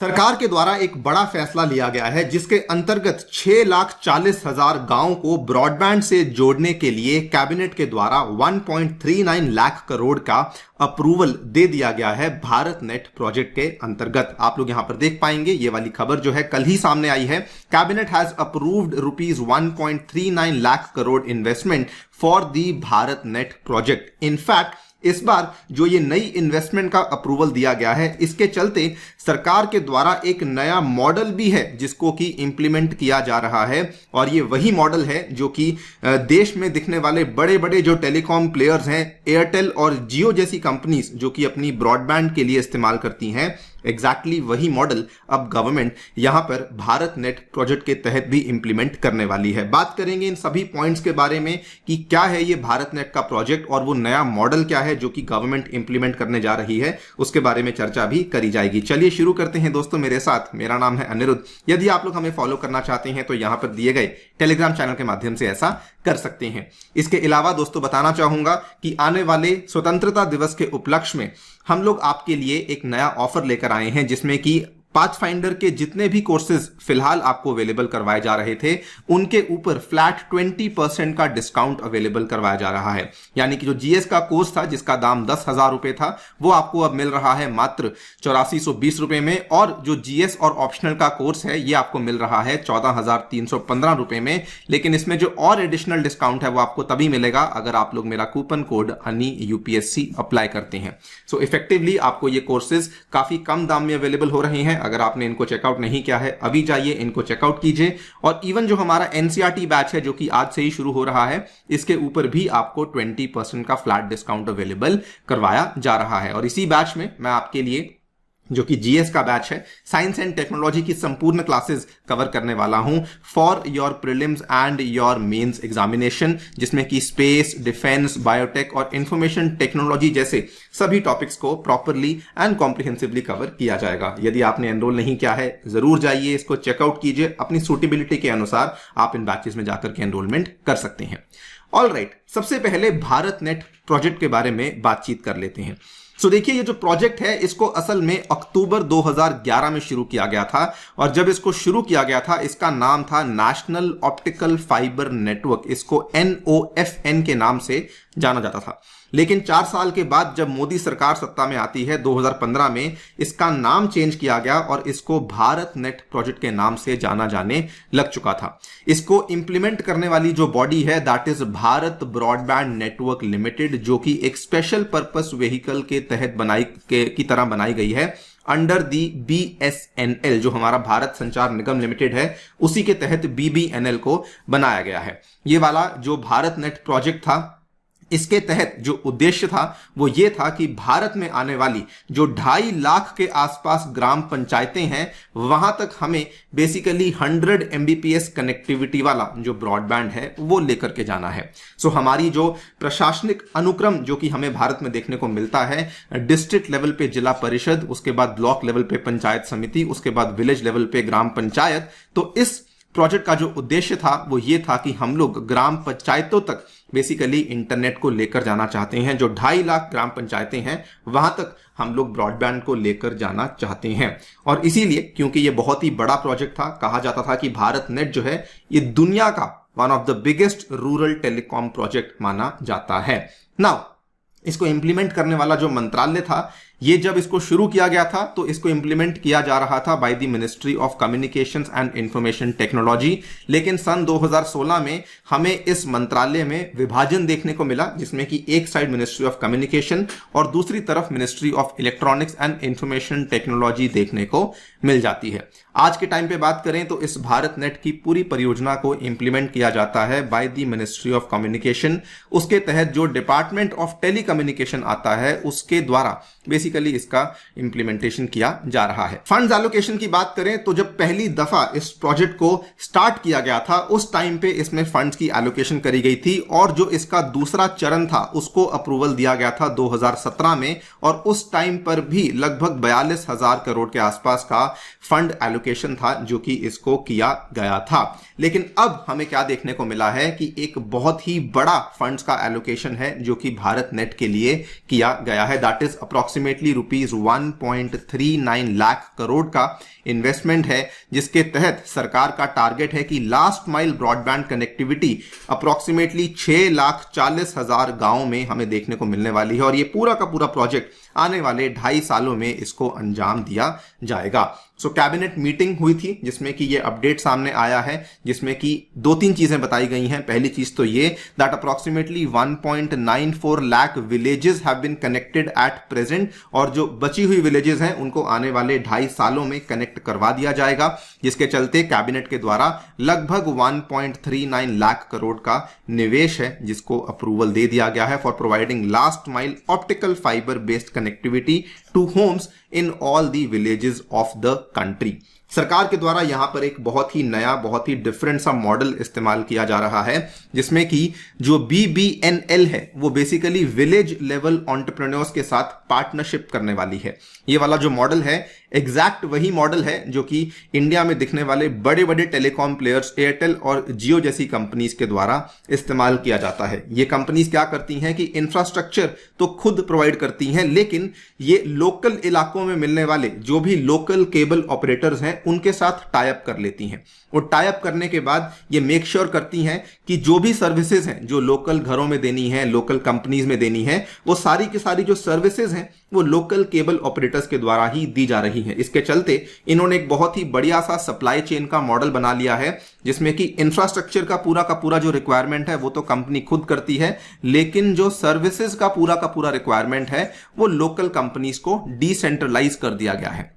सरकार के द्वारा एक बड़ा फैसला लिया गया है जिसके अंतर्गत 6,40,000 गांवों को ब्रॉडबैंड से जोड़ने के लिए कैबिनेट के द्वारा 1.39 लाख करोड़ का अप्रूवल दे दिया गया है भारत नेट प्रोजेक्ट के अंतर्गत। आप लोग यहां पर देख पाएंगे, ये वाली खबर जो है कल ही सामने आई है। Cabinet has approved rupees 1.39 lakh crore investment for the Bharat net project. In fact इस बार जो ये नई इन्वेस्टमेंट का अप्रूवल दिया गया है, इसके चलते सरकार के द्वारा एक नया मॉडल भी है जिसको कि इंप्लीमेंट किया जा रहा है। और ये वही मॉडल है जो कि देश में दिखने वाले बड़े बड़े जो टेलीकॉम प्लेयर्स हैं, एयरटेल और जियो जैसी कंपनीज जो कि अपनी ब्रॉडबैंड के लिए इस्तेमाल करती हैं, एग्जैक्टली वही मॉडल अब गवर्नमेंट यहां पर भारत नेट प्रोजेक्ट के तहत भी इंप्लीमेंट करने वाली है। बात करेंगे इन सभी पॉइंट्स के बारे में कि क्या है ये भारत नेट का प्रोजेक्ट और वो नया मॉडल क्या है जो कि गवर्नमेंट इंप्लीमेंट करने जा रही है, उसके बारे में चर्चा भी करी जाएगी। चलिए शुरू करते हैं दोस्तों मेरे साथ। मेरा नाम है अनिरुद्ध। यदि आप लोग हमें फॉलो करना चाहते हैं तो यहां पर दिए गए टेलीग्राम चैनल के माध्यम से ऐसा कर सकते हैं। इसके अलावा दोस्तों बताना चाहूंगा कि आने वाले स्वतंत्रता दिवस के उपलक्ष्य में हम लोग आपके लिए एक नया ऑफर लेकर आए हैं जिसमें कि पाथफाइंडर के जितने भी कोर्सेज फिलहाल आपको अवेलेबल करवाए जा रहे थे उनके ऊपर फ्लैट 20% का डिस्काउंट अवेलेबल करवाया जा रहा है। यानी कि जो जीएस का कोर्स था जिसका दाम 10,000 रुपए था वो आपको अब मिल रहा है मात्र 8420 रुपए में, और जो जीएस और ऑप्शनल का कोर्स है ये आपको मिल रहा है 14,315 रुपए में। लेकिन इसमें जो और एडिशनल डिस्काउंट है वो आपको तभी मिलेगा अगर आप लोग मेरा कूपन कोड अनि यूपीएससी अप्लाई करते हैं। सो इफेक्टिवली आपको ये कोर्सेज काफी कम दाम में अवेलेबल हो रहे हैं। अगर आपने इनको चेकआउट नहीं किया है अभी जाइए इनको चेकआउट कीजिए। और इवन जो हमारा एनसीईआरटी बैच है जो कि आज से ही शुरू हो रहा है, इसके ऊपर भी आपको 20% का फ्लैट डिस्काउंट अवेलेबल करवाया जा रहा है। और इसी बैच में मैं आपके लिए जो कि जीएस का बैच है, साइंस एंड टेक्नोलॉजी की संपूर्ण क्लासेस कवर करने वाला हूं for your prelims and your mains examination, जिसमें कि स्पेस, डिफेंस, बायोटेक और इंफॉर्मेशन टेक्नोलॉजी जैसे सभी टॉपिक्स को प्रॉपरली एंड कॉम्प्रिहेंसिवली कवर किया जाएगा। यदि आपने एनरोल नहीं किया है जरूर जाइए इसको चेकआउट कीजिए। अपनी सूटेबिलिटी के अनुसार आप इन बैचेस में जाकर के एनरोलमेंट कर सकते हैं। ऑलराइट, सबसे पहले भारत नेट प्रोजेक्ट के बारे में बातचीत कर लेते हैं। सो देखिए, ये जो प्रोजेक्ट है इसको असल में अक्टूबर 2011 में शुरू किया गया था। और जब इसको शुरू किया गया था इसका नाम था नेशनल ऑप्टिकल फाइबर नेटवर्क। इसको NOFN के नाम से जाना जाता था। लेकिन 4 साल के बाद जब मोदी सरकार सत्ता में आती है 2015 में, इसका नाम चेंज किया गया और इसको भारत नेट प्रोजेक्ट के नाम से जाना जाने लग चुका था। इसको इंप्लीमेंट करने वाली जो बॉडी है that is Bharat broadband network limited, जो कि एक स्पेशल पर्पस व्हीकल के तहत की तरह बनाई गई है अंडर दी BSNL, जो हमारा भारत संचार निगम लिमिटेड है उसी के तहत BBNL को बनाया गया है। ये वाला जो भारत नेट प्रोजेक्ट था, इसके तहत जो उद्देश्य था वो ये था कि भारत में आने वाली जो 2.5 लाख के आसपास ग्राम पंचायतें हैं वहां तक हमें बेसिकली 100 Mbps कनेक्टिविटी वाला जो ब्रॉडबैंड है वो लेकर के जाना है। सो हमारी जो प्रशासनिक अनुक्रम जो कि हमें भारत में देखने को मिलता है, डिस्ट्रिक्ट लेवल पे जिला परिषद, उसके बाद ब्लॉक लेवल पे पंचायत समिति, उसके बाद विलेज लेवल पे ग्राम पंचायत। तो इस प्रोजेक्ट का जो उद्देश्य था वो ये था कि हम लोग ग्राम पंचायतों तक बेसिकली इंटरनेट को लेकर जाना चाहते हैं। जो 2.5 लाख ग्राम पंचायतें हैं वहां तक हम लोग ब्रॉडबैंड को लेकर जाना चाहते हैं। और इसीलिए क्योंकि ये बहुत ही बड़ा प्रोजेक्ट था, कहा जाता था कि भारत नेट जो है ये दुनिया का one of the biggest rural telecom project माना जाता है। नाउ इसको इंप्लीमेंट करने वाला जो मंत्रालय था, ये जब इसको शुरू किया गया था तो इसको इंप्लीमेंट किया जा रहा था by the ministry of communications and information technology. लेकिन सन 2016 में हमें इस मंत्रालय में विभाजन देखने को मिला, जिसमें कि एक साइड मिनिस्ट्री ऑफ कम्युनिकेशन और दूसरी तरफ ministry of electronics and information technology देखने को मिल जाती है। आज के टाइम पे बात करें तो इस भारत नेट की पूरी परियोजना को इंप्लीमेंट किया जाता है by the ministry of communication. उसके तहत जो डिपार्टमेंट ऑफ टेलीकम्युनिकेशन आता है उसके द्वारा बेसिकली इसका इंप्लीमेंटेशन किया जा रहा है। फंड्स एलोकेशन की बात करें तो जब पहली दफा इस प्रोजेक्ट को स्टार्ट किया गया था उस टाइम पे इसमें फंड्स की एलोकेशन करी गई थी, और जो इसका दूसरा चरण था उसको अप्रूवल दिया गया था 2017 में, और उस टाइम पर भी लगभग 42,000 करोड़ के आसपास का फंड एलोकेशन था जो कि इसको किया गया था। लेकिन अब हमें क्या देखने को मिला है कि एक बहुत ही बड़ा फंड्स का एलोकेशन है जो कि भारत नेट के लिए किया गया है, that is approximately approximately rupees 1.39 lakh crore का इन्वेस्टमेंट है, जिसके तहत सरकार का टारगेट है कि last mile broadband connectivity approximately 6,40,000 गांव में हमें देखने को मिलने वाली है और ये पूरा का पूरा प्रोजेक्ट आने वाले 2.5 सालों में इसको अंजाम दिया जाएगा। सो कैबिनेट मीटिंग हुई थी जिसमें कि ये अपडेट सामने आया है, जिसमें कि 2-3 चीजें बताई गई हैं। पहली चीज तो ये that approximately 1.94 lakh villages have been connected at present, और जो बची हुई विलेजेस हैं उनको आने वाले 2.5 सालों में कनेक्ट करवा दिया जाएगा, जिसके चलते कैबिनेट के द्वारा लगभग 1.39 लाख करोड़ का निवेश है जिसको अप्रूवल दे दिया गया है for providing last mile optical fibre based connectivity to homes in all the villages of the country. सरकार के द्वारा यहां पर एक बहुत ही नया, बहुत ही डिफरेंट सा मॉडल इस्तेमाल किया जा रहा है, जिसमें कि जो BBNL है वो बेसिकली विलेज लेवल एंटरप्रेन्योर्स के साथ पार्टनरशिप करने वाली है। ये वाला जो मॉडल है एग्जैक्ट वही मॉडल है जो कि इंडिया में दिखने वाले बड़े बड़े टेलीकॉम प्लेयर्स एयरटेल और जियो जैसी कंपनीज के द्वारा इस्तेमाल किया जाता है। ये कंपनीज क्या करती हैं कि इंफ्रास्ट्रक्चर तो खुद प्रोवाइड करती हैं, लेकिन ये लोकल इलाकों में मिलने वाले जो भी लोकल केबल ऑपरेटर्स हैं उनके साथ टाई अप कर लेती हैं, और टाई अप करने के बाद ये मेक श्योर करती हैं कि जो भी सर्विसेज हैं जो लोकल घरों में देनी है, लोकल कंपनीज में देनी है, वो सारी की सारी जो सर्विसेज हैं वो लोकल केबल ऑपरेटर्स के द्वारा ही दी जा रही हैं। इसके चलते इन्होंने एक बहुत ही बढ़िया सा सप्लाई चेन का मॉडल बना लिया है, जिसमें कि इंफ्रास्ट्रक्चर का पूरा जो रिक्वायरमेंट है वो तो कंपनी खुद करती है, लेकिन जो सर्विसेज का पूरा रिक्वायरमेंट है वो लोकल कंपनीज को डिसेंट्रलाइज कर दिया गया है।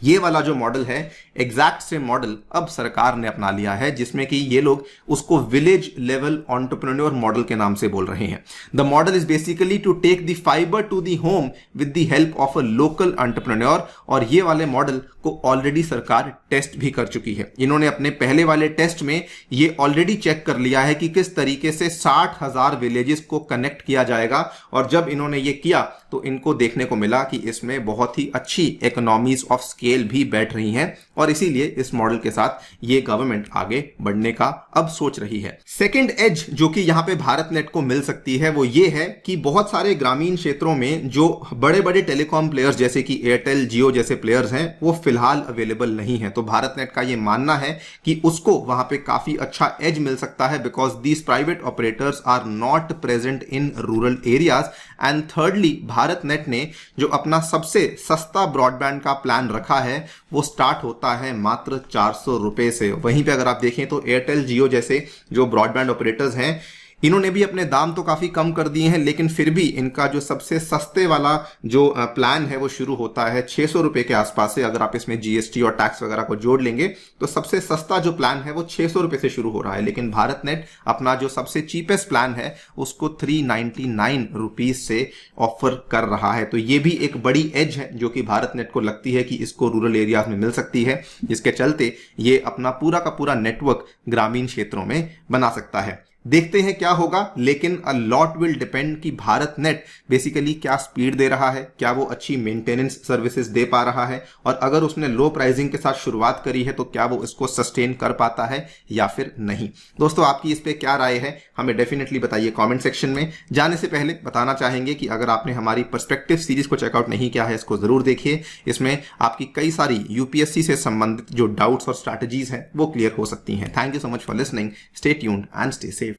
ये वाला जो मॉडल है एग्जैक्ट सेम मॉडल अब सरकार ने अपना लिया है, जिसमें कि ये लोग उसको विलेज लेवल एंटरप्रेन्योर मॉडल के नाम से बोल रहे हैं। The model is basically to take the fibre to the home with the help of a local entrepreneur, और ये वाले मॉडल को ऑलरेडी सरकार टेस्ट भी कर चुकी है। इन्होंने अपने पहले वाले टेस्ट में ये ऑलरेडी चेक कर लिया है कि किस तरीके से 60,000 विलेजेस को कनेक्ट किया जाएगा, और जब इन्होंने ये किया तो इनको देखने को मिला कि इसमें बहुत ही अच्छी इकोनॉमीज ऑफ स्केल भी बैठ रही हैं, और इसीलिए इस मॉडल के साथ ये गवर्नमेंट आगे बढ़ने का अब सोच रही है। सेकंड एज जो कि यहां पे भारत नेट को मिल सकती है वो ये है कि बहुत सारे ग्रामीण क्षेत्रों में जो बड़े बड़े टेलीकॉम प्लेयर्स जैसे कि एयरटेल जियो जैसे प्लेयर्स हैं वो फिलहाल अवेलेबल नहीं है। तो भारत नेट का ये मानना है कि उसको वहां पे काफी अच्छा एज मिल सकता है, because these private operators are not present in rural areas. And thirdly Bharat Net ने जो अपना सबसे सस्ता ब्रॉडबैंड का प्लान रखा है वो स्टार्ट होता है मात्र 400 रुपए से। वहीं पे अगर आप देखें तो एयरटेल जियो जैसे जो ब्रॉडबैंड ऑपरेटर्स हैं इन्होंने भी अपने दाम तो काफी कम कर दिए हैं, लेकिन फिर भी इनका जो सबसे सस्ते वाला जो प्लान है वो शुरू होता है 600 रुपए के आसपास से। अगर आप इसमें जीएसटी और टैक्स वगैरह को जोड़ लेंगे तो सबसे सस्ता जो प्लान है वो 600 रुपए से शुरू हो रहा है, लेकिन भारत नेट अपना जो सबसे चीपेस्ट प्लान है उसको 399 रुपीज से ऑफर कर रहा है। तो ये भी एक बड़ी एज है जो कि भारत नेट को लगती है कि इसको रूरल एरियाज में मिल सकती है, जिसके चलते ये अपना पूरा का पूरा नेटवर्क ग्रामीण क्षेत्रों में बना सकता है। देखते हैं क्या होगा, लेकिन अ लॉट विल डिपेंड कि भारत नेट बेसिकली क्या स्पीड दे रहा है, क्या वो अच्छी मेंटेनेंस सर्विसेज दे पा रहा है, और अगर उसने लो प्राइसिंग के साथ शुरुआत करी है तो क्या वो इसको सस्टेन कर पाता है या फिर नहीं। दोस्तों आपकी इस पे क्या राय है हमें डेफिनेटली बताइए कमेंट सेक्शन में। जाने से पहले बताना चाहेंगे कि अगर आपने हमारी पर्सपेक्टिव सीरीज को चेकआउट नहीं किया है इसको जरूर देखिए। इसमें आपकी कई सारी यूपीएससी से संबंधित जो डाउट्स और स्ट्रैटेजीज हैं वो क्लियर हो सकती हैं। Thank you so much for listening. Stay tuned and stay safe.